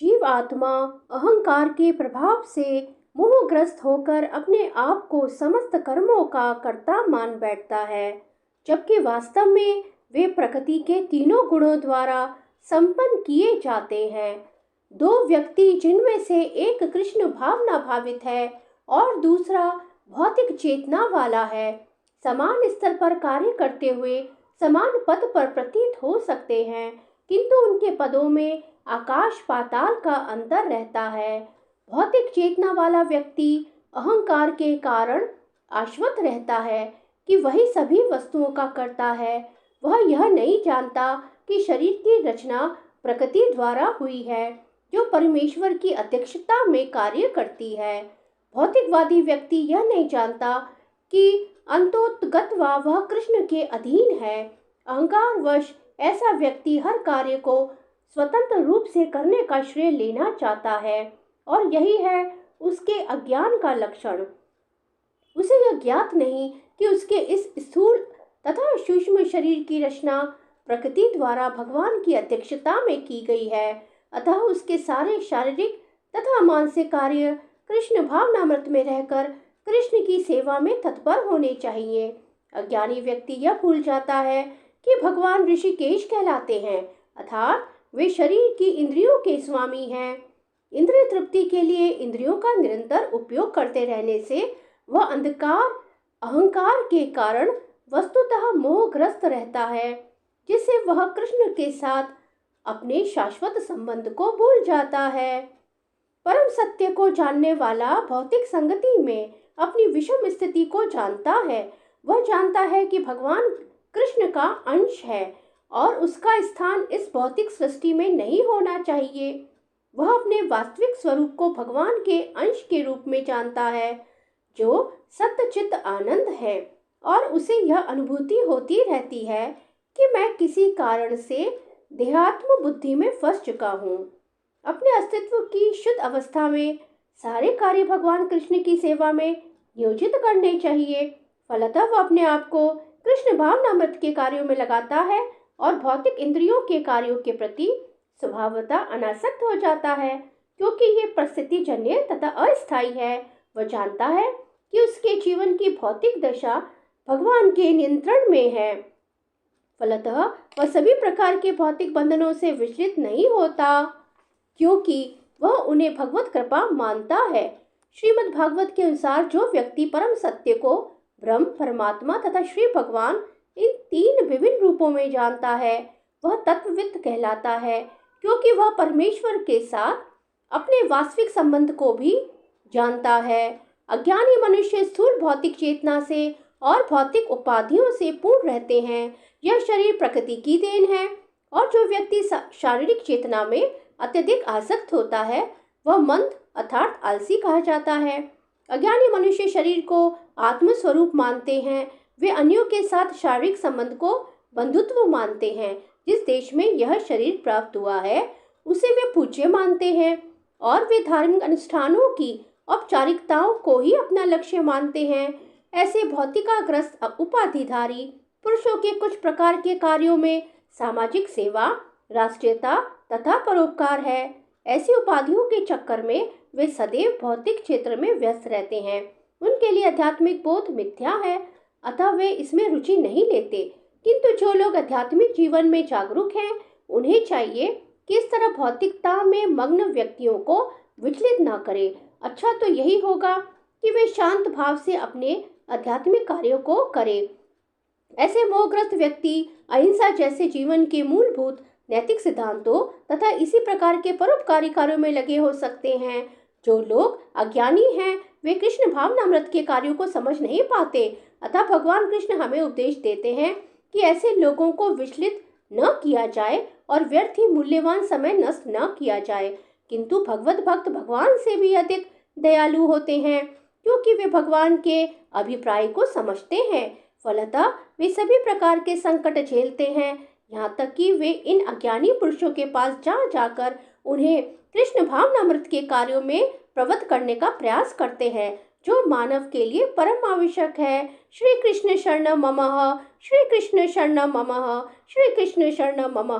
जीव आत्मा अहंकार के प्रभाव से मोहग्रस्त होकर अपने आप को समस्त कर्मों का कर्ता मान बैठता है, जबकि वास्तव में वे प्रकृति के तीनों गुणों द्वारा संपन्न किए जाते हैं। दो व्यक्ति जिनमें से एक कृष्ण भावना भावित है और दूसरा भौतिक चेतना वाला है, समान स्तर पर कार्य करते हुए समान पद पर प्रतीत हो सकते हैं, किंतु उनके पदों में आकाश पाताल का अंतर रहता है। भौतिक चेतना वाला व्यक्ति अहंकार के कारण आश्वस्त रहता है कि वही सभी वस्तुओं का कर्ता है। वह यह नहीं जानता कि शरीर की रचना प्रकृति द्वारा हुई है, जो परमेश्वर की अध्यक्षता में कार्य करती है। भौतिकवादी व्यक्ति यह नहीं जानता कि अंतोतगतवा वह कृष्ण के अधीन है। अहंकारवश ऐसा व्यक्ति हर कार्य को स्वतंत्र रूप से करने का श्रेय लेना चाहता है, और यही है उसके अज्ञान का लक्षण। उसे यह ज्ञात नहीं कि उसके इस स्थूल तथा सूक्ष्म शरीर की रचना प्रकृति द्वारा भगवान की अध्यक्षता में की गई है, अतः उसके सारे शारीरिक तथा मानसिक कार्य कृष्ण भावनामृत में रहकर कृष्ण की सेवा में तत्पर होने चाहिए। अज्ञानी व्यक्ति यह भूल जाता है कि भगवान ऋषिकेश कहलाते हैं, अर्थात वे शरीर की इंद्रियों के स्वामी हैं। इंद्रिय तृप्ति के लिए इंद्रियों का निरंतर उपयोग करते रहने से वह अहंकार के कारण वस्तुतः मोहग्रस्त रहता है, जिससे वह कृष्ण के साथ अपने शाश्वत संबंध को भूल जाता है। परम सत्य को जानने वाला भौतिक संगति में अपनी विषम स्थिति को जानता है। वह जानता है कि भगवान कृष्ण का अंश है और उसका स्थान इस भौतिक सृष्टि में नहीं होना चाहिए। वह अपने वास्तविक स्वरूप को भगवान के अंश के रूप में जानता है, जो सत्यचित आनंद है, और उसे यह अनुभूति होती रहती है कि मैं किसी कारण से देहात्म बुद्धि में फंस चुका हूँ। अपने अस्तित्व की शुद्ध अवस्था में सारे कार्य भगवान कृष्ण की सेवा में नियोजित करने चाहिए। फलतः वह अपने आप को कृष्ण भावनामृत के कार्यों में लगाता है और भौतिक इंद्रियों के कार्यों के प्रति स्वभावतः अनासक्त हो जाता है, क्योंकि ये परिस्थिति जन्य तथा अस्थायी है। वह जानता है कि उसके जीवन की भौतिक दशा भगवान के नियंत्रण में है। फलतः वह सभी प्रकार के भौतिक बंधनों से विचलित नहीं होता, क्योंकि वह उन्हें भगवत कृपा मानता है। श्रीमद् भागवत के अनुसार जो व्यक्ति परम सत्य को ब्रह्म, परमात्मा तथा श्री भगवान इन तीन विभिन्न रूपों में जानता है, वह तत्वविद कहलाता है, क्योंकि वह परमेश्वर के साथ अपने वास्तविक संबंध को भी जानता है। अज्ञानी मनुष्य स्थूल भौतिक चेतना से और भौतिक उपाधियों से पूर्ण रहते हैं। यह शरीर प्रकृति की देन है, और जो व्यक्ति शारीरिक चेतना में अत्यधिक आसक्त होता है, वह मंद अर्थात आलसी कहा जाता है। अज्ञानी मनुष्य शरीर को आत्मस्वरूप मानते हैं। वे अन्यों के साथ शारीरिक संबंध को बंधुत्व मानते हैं। जिस देश में यह शरीर प्राप्त हुआ है उसे वे पूज्य मानते हैं, और वे धार्मिक अनुष्ठानों की औपचारिकताओं को ही अपना लक्ष्य मानते हैं। ऐसे भौतिकाग्रस्त उपाधिधारी पुरुषों के कुछ प्रकार के कार्यों में सामाजिक सेवा, राष्ट्रीयता तथा परोपकार है। ऐसी उपाधियों के चक्कर में वे सदैव भौतिक क्षेत्र में व्यस्त रहते हैं। उनके लिए आध्यात्मिक बोध मिथ्या है, अतः वे इसमें रुचि नहीं लेते। किंतु जो लोग आध्यात्मिक जीवन में जागरूक हैं, उन्हें चाहिए कि इस तरह भौतिकता में मग्न व्यक्तियों को विचलित न करें। अच्छा तो यही होगा कि वे शांत भाव से अपने आध्यात्मिक कार्यों को करें। ऐसे मोहग्रस्त व्यक्ति अहिंसा जैसे जीवन के मूलभूत नैतिक सिद्धांतों तथा इसी प्रकार के परोपकारी कार्यों में लगे हो सकते हैं। जो लोग अज्ञानी हैं, वे कृष्ण भावनामृत के कार्यों को समझ नहीं पाते, अतः भगवान कृष्ण हमें उपदेश देते हैं कि ऐसे लोगों को विचलित न किया जाए और व्यर्थ ही मूल्यवान समय नष्ट न किया जाए। किंतु भगवत भक्त भगवान से भी अधिक दयालु होते हैं, क्योंकि वे भगवान के अभिप्राय को समझते हैं। फलतः वे सभी प्रकार के संकट झेलते हैं, यहाँ तक कि वे इन अज्ञानी पुरुषों के पास जाकर उन्हें कृष्ण भावनामृत के कार्यों में प्रवृत्त करने का प्रयास करते हैं, जो मानव के लिए परम आवश्यक है। श्री कृष्ण शरणं मम, श्री कृष्ण शरणं मम, श्री कृष्ण शरणं मम।